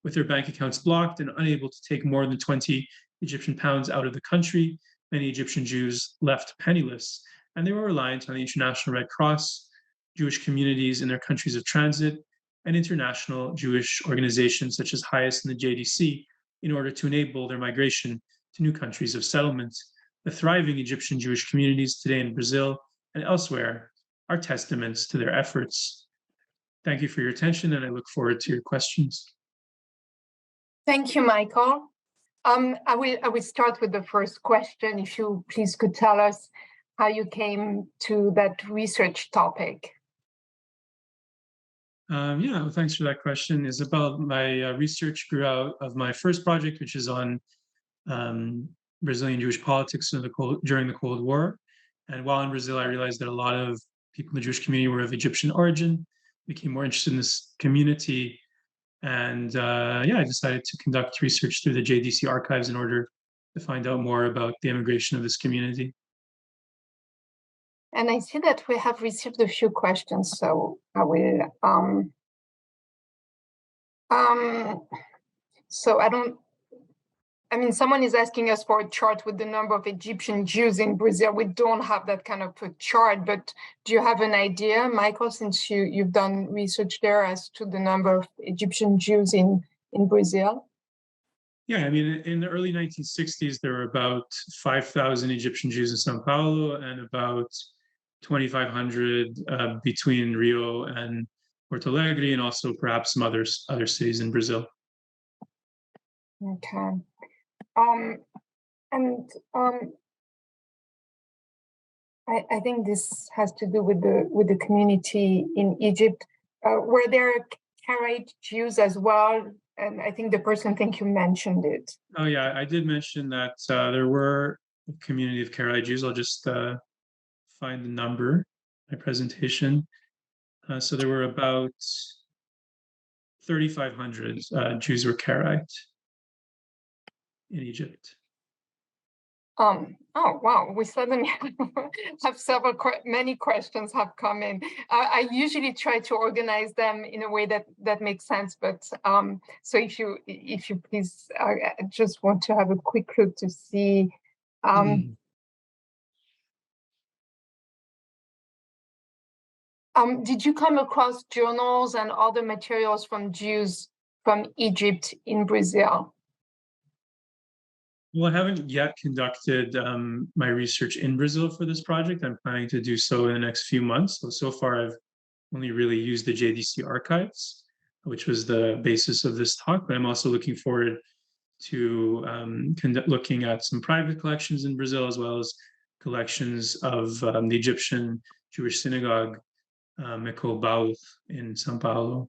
With their bank accounts blocked and unable to take more than 20 Egyptian pounds out of the country, many Egyptian Jews left penniless, and they were reliant on the International Red Cross, Jewish communities in their countries of transit, and international Jewish organizations such as HIAS and the JDC in order to enable their migration to new countries of settlement. The thriving Egyptian Jewish communities today in Brazil and elsewhere are testaments to their efforts. Thank you for your attention, and I look forward to your questions. Thank you, Michael. I will start with the first question. If you please could tell us how you came to that research topic. Yeah, well, thanks for that question. It's about my research grew out of my first project, which is on Brazilian Jewish politics during the Cold War. And while in Brazil, I realized that a lot of people in the Jewish community were of Egyptian origin, became more interested in this community. And yeah, I decided to conduct research through the JDC archives in order to find out more about the immigration of this community. And I see that we have received a few questions, so I will. Someone is asking us for a chart with the number of Egyptian Jews in Brazil. We don't have that kind of a chart, but do you have an idea, Michael, since you've done research there as to the number of Egyptian Jews in Brazil? Yeah, I mean, in the early 1960s, there were about 5,000 Egyptian Jews in Sao Paulo and about 2,500 between Rio and Porto Alegre, and also perhaps some other cities in Brazil. Okay. I think this has to do with the community in Egypt. Were there Karaite Jews as well? And I think the person you mentioned it. Oh yeah, I did mention that there were a community of Karaite Jews. I'll just find the number, my presentation. So there were about 3,500 Jews were Karaite. in Egypt. Oh, wow. We suddenly have many questions have come in. I usually try to organize them in a way that makes sense. But so if you please, I just want to have a quick look to see. Did you come across journals and other materials from Jews from Egypt in Brazil? Well, I haven't yet conducted my research in Brazil for this project. I'm planning to do so in the next few months. So far, I've only really used the JDC archives, which was the basis of this talk. But I'm also looking forward to looking at some private collections in Brazil, as well as collections of the Egyptian Jewish synagogue, Mekol Baal in São Paulo.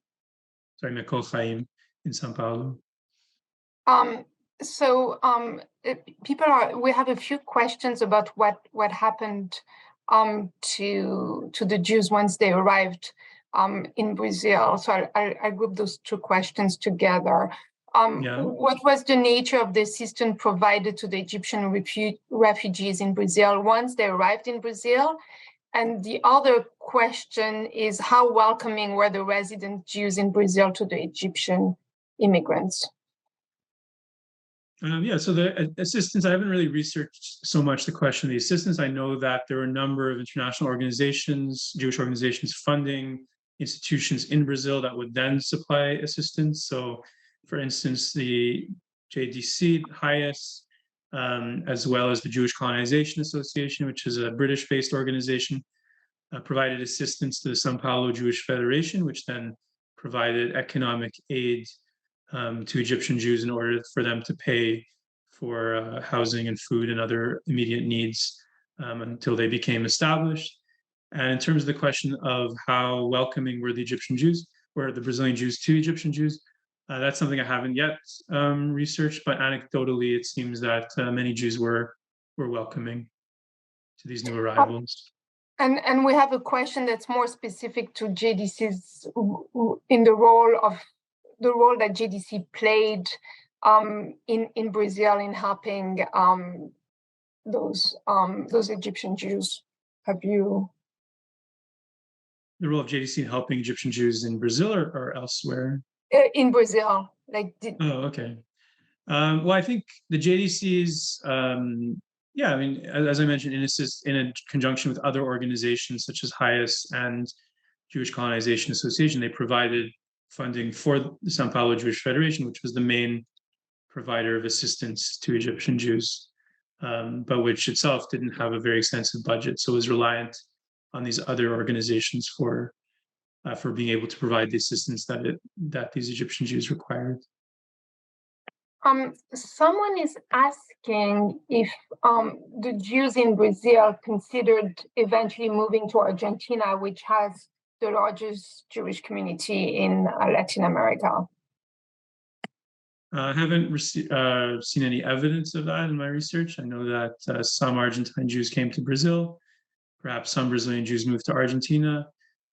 Sorry, Mekol Chaim in São Paulo. We have a few questions about what happened to the Jews once they arrived in Brazil. So I group those two questions together. What was the nature of the assistance provided to the Egyptian refugees in Brazil once they arrived in Brazil? And the other question is, how welcoming were the resident Jews in Brazil to the Egyptian immigrants? So the assistance, I haven't really researched so much the question of the assistance. I know that there were a number of international organizations, Jewish organizations, funding institutions in Brazil that would then supply assistance. So, for instance, the JDC, HIAS, as well as the Jewish Colonization Association, which is a British-based organization, provided assistance to the São Paulo Jewish Federation, which then provided economic aid to Egyptian Jews in order for them to pay for housing and food and other immediate needs until they became established. And in terms of the question of how welcoming were the Egyptian Jews, were the Brazilian Jews to Egyptian Jews, that's something I haven't yet researched, but anecdotally, it seems that many Jews were welcoming to these new arrivals. And we have a question that's more specific to JDC's in the role that JDC played in Brazil in helping those Egyptian Jews. Have you? The role of JDC in helping Egyptian Jews in Brazil or elsewhere? In Brazil, okay. Well, I think the JDC's, as I mentioned, in a conjunction with other organizations such as HIAS and Jewish Colonization Association, they provided funding for the São Paulo Jewish Federation, which was the main provider of assistance to Egyptian Jews, but which itself didn't have a very extensive budget, so was reliant on these other organizations for being able to provide the assistance that these Egyptian Jews required. Someone is asking if the Jews in Brazil considered eventually moving to Argentina, which has the largest Jewish community in Latin America. I haven't seen any evidence of that in my research. I know that some Argentine Jews came to Brazil. Perhaps some Brazilian Jews moved to Argentina,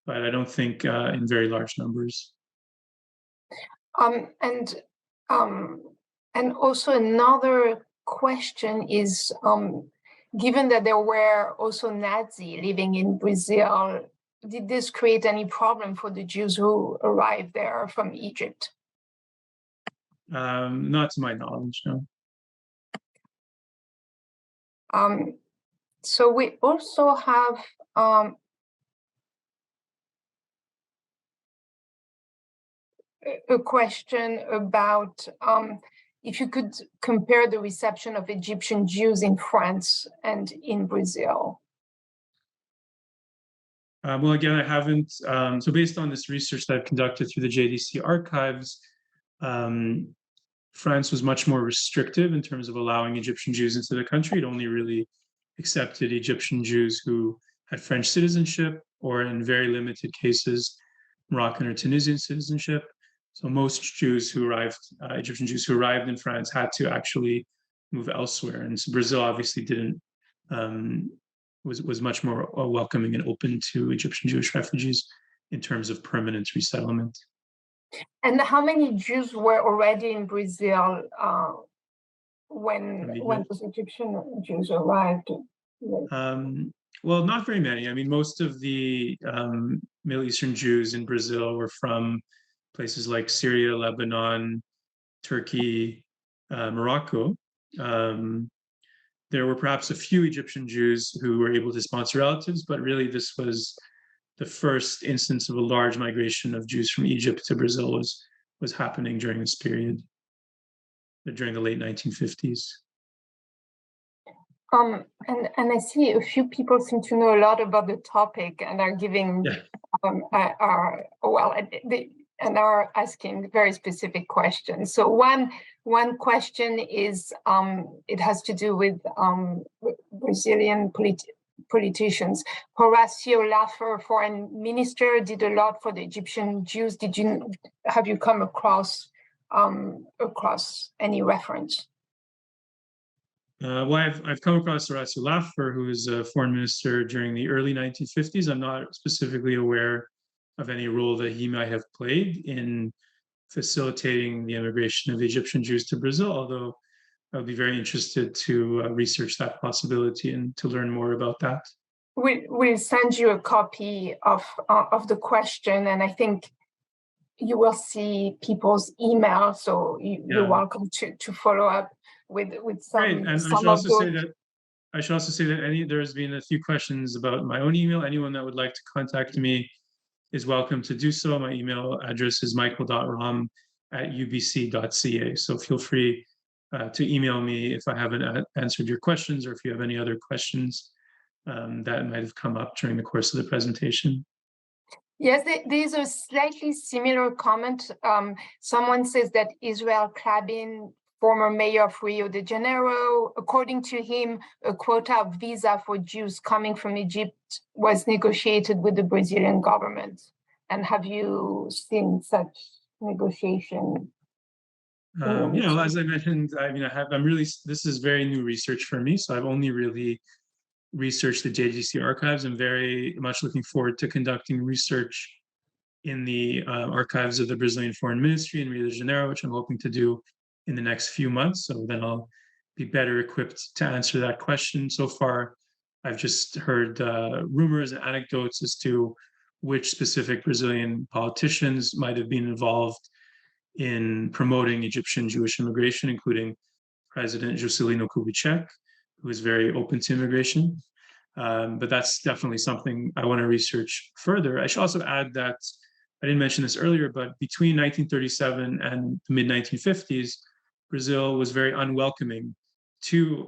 but I don't think in very large numbers. And also another question is, given that there were also Nazis living in Brazil, did this create any problem for the Jews who arrived there from Egypt? Not to my knowledge, no. So we also have a question about if you could compare the reception of Egyptian Jews in France and in Brazil. Well, again, I haven't. So based on this research that I've conducted through the JDC archives, France was much more restrictive in terms of allowing Egyptian Jews into the country. It only really accepted Egyptian Jews who had French citizenship, or in very limited cases, Moroccan or Tunisian citizenship. So most Jews who arrived, Egyptian Jews who arrived in France, had to actually move elsewhere. And so Brazil obviously was much more welcoming and open to Egyptian Jewish refugees in terms of permanent resettlement. And how many Jews were already in Brazil when those Egyptian Jews arrived? Well, not very many. I mean, most of the Middle Eastern Jews in Brazil were from places like Syria, Lebanon, Turkey, Morocco. There were perhaps a few Egyptian Jews who were able to sponsor relatives, but really this was the first instance of a large migration of Jews from Egypt to Brazil was happening during this period, during the late 1950s. And I see a few people seem to know a lot about the topic and are giving and are asking very specific questions. So one question is it has to do with Brazilian politicians. Horacio Laffer, foreign minister, did a lot for the Egyptian Jews. Have you come across any reference? Well, I've come across Horacio Laffer, who was a foreign minister during the early 1950s. I'm not specifically aware of any role that he might have played in facilitating the immigration of Egyptian Jews to Brazil, although I would be very interested to research that possibility and to learn more about that. We'll send you a copy of the question, and I think you will see people's email, so you're welcome to follow up with some. Great, and I should also say that there's been a few questions about my own email. Anyone that would like to contact me is welcome to do so. My email address is michael.rom@ubc.ca. So feel free to email me if I haven't answered your questions, or if you have any other questions that might have come up during the course of the presentation. Yes, there's a slightly similar comment. Someone says that Israel Klabin, former mayor of Rio de Janeiro, according to him, a quota of visa for Jews coming from Egypt was negotiated with the Brazilian government. And have you seen such negotiation? As I mentioned, this is very new research for me, so I've only really researched the JDC archives. I'm very much looking forward to conducting research in the archives of the Brazilian Foreign Ministry in Rio de Janeiro, which I'm hoping to do in the next few months. So then I'll be better equipped to answer that question. So far, I've just heard rumors and anecdotes as to which specific Brazilian politicians might have been involved in promoting Egyptian Jewish immigration, including President Juscelino Kubitschek, who is very open to immigration. But that's definitely something I want to research further. I should also add that I didn't mention this earlier, but between 1937 and the mid-1950s, Brazil was very unwelcoming to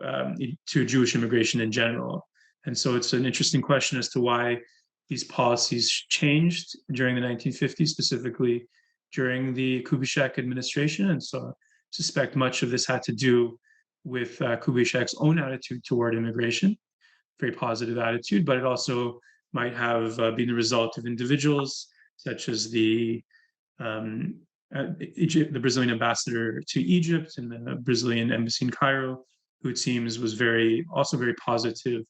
Jewish immigration in general. And so it's an interesting question as to why these policies changed during the 1950s, specifically during the Kubitschek administration. And so I suspect much of this had to do with Kubitschek's own attitude toward immigration, very positive attitude, but it also might have been the result of individuals such as the Brazilian ambassador to Egypt and the Brazilian embassy in Cairo, who it seems was also very positive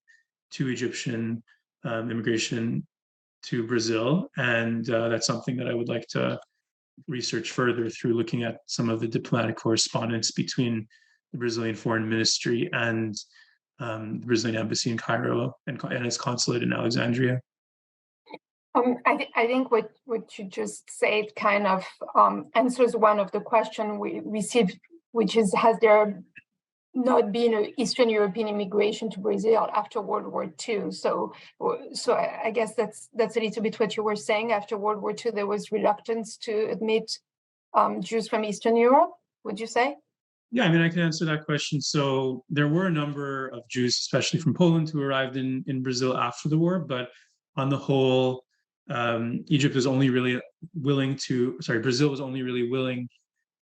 to Egyptian immigration to Brazil. And that's something that I would like to research further through looking at some of the diplomatic correspondence between the Brazilian Foreign Ministry and the Brazilian embassy in Cairo and its consulate in Alexandria. I think what you just said kind of answers one of the questions we received, which is, has there not been an Eastern European immigration to Brazil after World War II? So I guess that's a little bit what you were saying. After World War II, there was reluctance to admit Jews from Eastern Europe, would you say? Yeah, I mean, I can answer that question. So there were a number of Jews, especially from Poland, who arrived in Brazil after the war, but on the whole, Brazil was only really willing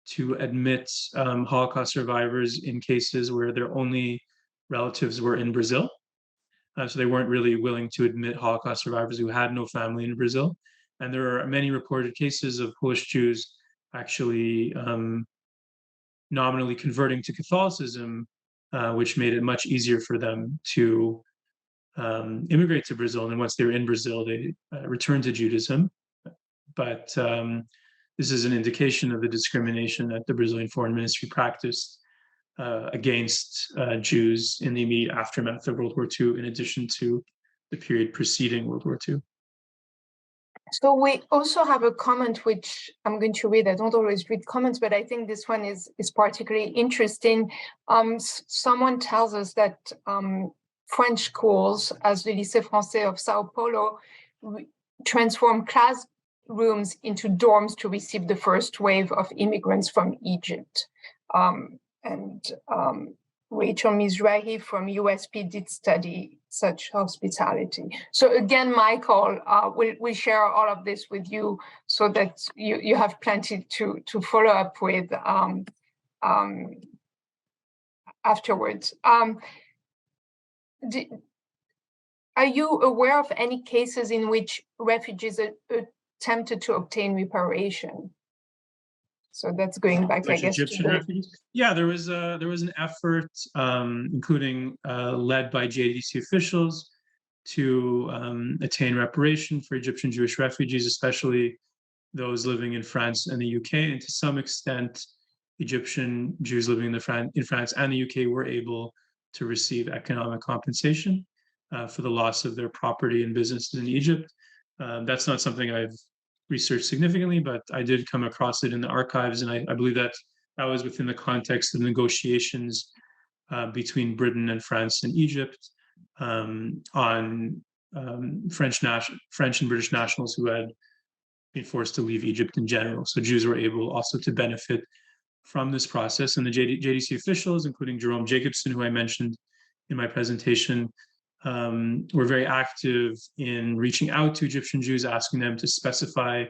to admit Holocaust survivors in cases where their only relatives were in Brazil. So they weren't really willing to admit Holocaust survivors who had no family in Brazil. And there are many reported cases of Polish Jews actually nominally converting to Catholicism, which made it much easier for them to immigrate to Brazil. And then once they were in Brazil, they returned to Judaism. But this is an indication of the discrimination that the Brazilian Foreign Ministry practiced against Jews in the immediate aftermath of World War II, in addition to the period preceding World War II. So we also have a comment which I'm going to read. I don't always read comments, but I think this one is particularly interesting. Someone tells us that French schools, as the Lycée Français of Sao Paulo, transformed classrooms into dorms to receive the first wave of immigrants from Egypt. Rachel Mizrahi from USP did study such hospitality. So again, Michael, we'll share all of this with you so that you have plenty to follow up with afterwards. Are you aware of any cases in which refugees attempted to obtain reparation? So that's going back, I guess. Egyptian refugees? Yeah, there was an effort, including led by JDC officials, to attain reparation for Egyptian Jewish refugees, especially those living in France and the UK, and to some extent, Egyptian Jews living in France and the UK were able to receive economic compensation for the loss of their property and businesses in Egypt. That's not something I've researched significantly, but I did come across it in the archives, and I believe that was within the context of negotiations between Britain and France and Egypt on French and British nationals who had been forced to leave Egypt in general. So Jews were able also to benefit from this process, and the JDC officials, including Jerome Jacobson, who I mentioned in my presentation, were very active in reaching out to Egyptian Jews, asking them to specify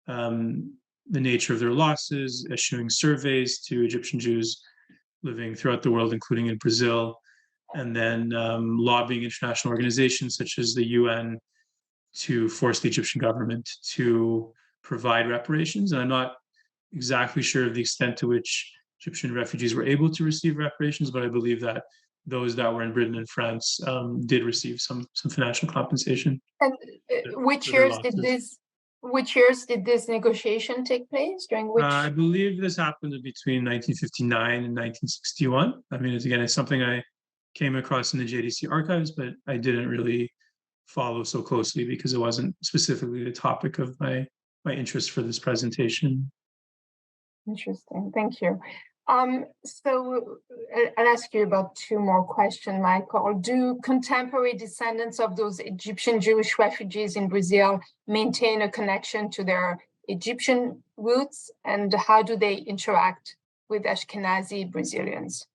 the nature of their losses, issuing surveys to Egyptian Jews living throughout the world, including in Brazil, and then lobbying international organizations such as the UN to force the Egyptian government to provide reparations. And I'm not exactly sure of the extent to which Egyptian refugees were able to receive reparations, but I believe that those that were in Britain and France did receive some financial compensation. And which years did this negotiation take place? During which? I believe this happened between 1959 and 1961. I mean, it's something I came across in the JDC archives, but I didn't really follow so closely because it wasn't specifically the topic of my interest for this presentation. Interesting, thank you. So I'll ask you about two more questions, Michael. Do contemporary descendants of those Egyptian Jewish refugees in Brazil maintain a connection to their Egyptian roots, and how do they interact with Ashkenazi Brazilians?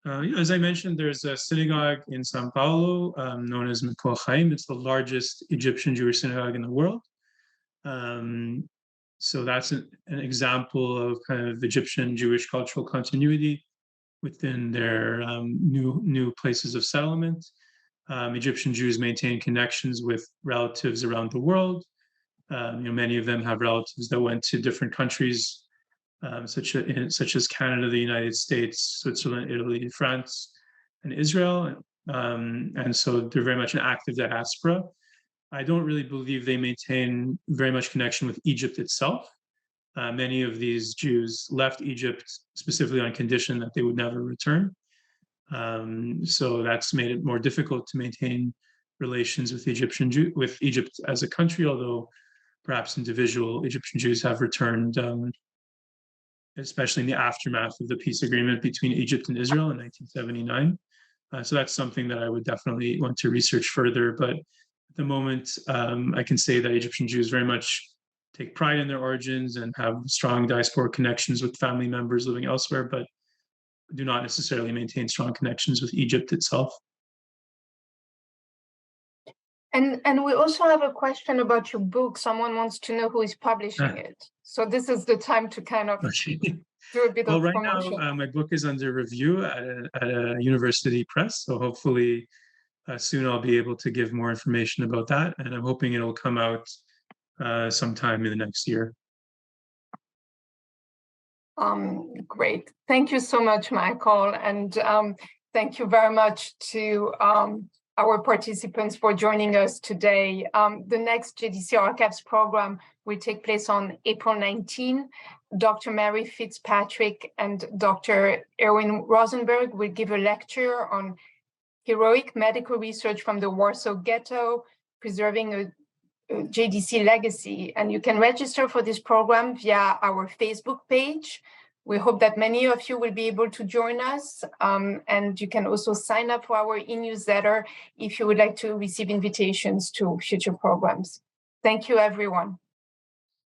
As I mentioned, there's a synagogue in São Paulo known as Mikol Chaim. It's the largest Egyptian Jewish synagogue in the world. So that's an example of kind of Egyptian Jewish cultural continuity within their new places of settlement. Egyptian Jews maintain connections with relatives around the world. Many of them have relatives that went to different countries, such as Canada, the United States, Switzerland, Italy, France, and Israel. And so they're very much an active diaspora. I don't really believe they maintain very much connection with Egypt itself. Many of these Jews left Egypt specifically on condition that they would never return. So that's made it more difficult to maintain relations with with Egypt as a country, although perhaps individual Egyptian Jews have returned, especially in the aftermath of the peace agreement between Egypt and Israel in 1979. So that's something that I would definitely want to research further. But at the moment, I can say that Egyptian Jews very much take pride in their origins and have strong diasporic connections with family members living elsewhere, but do not necessarily maintain strong connections with Egypt itself. And we also have a question about your book. Someone wants to know who is publishing it. So this is the time to kind of do a bit of promotion. Right now, my book is under review at a university press. So hopefully soon I'll be able to give more information about that. And I'm hoping it'll come out sometime in the next year. Great. Thank you so much, Michael. And thank you very much to our participants for joining us today. The next JDC Archives program will take place on April 19. Dr. Mary Fitzpatrick and Dr. Erwin Rosenberg will give a lecture on heroic medical research from the Warsaw Ghetto, preserving a JDC legacy. And you can register for this program via our Facebook page. We hope that many of you will be able to join us. And you can also sign up for our e-newsletter if you would like to receive invitations to future programs. Thank you, everyone.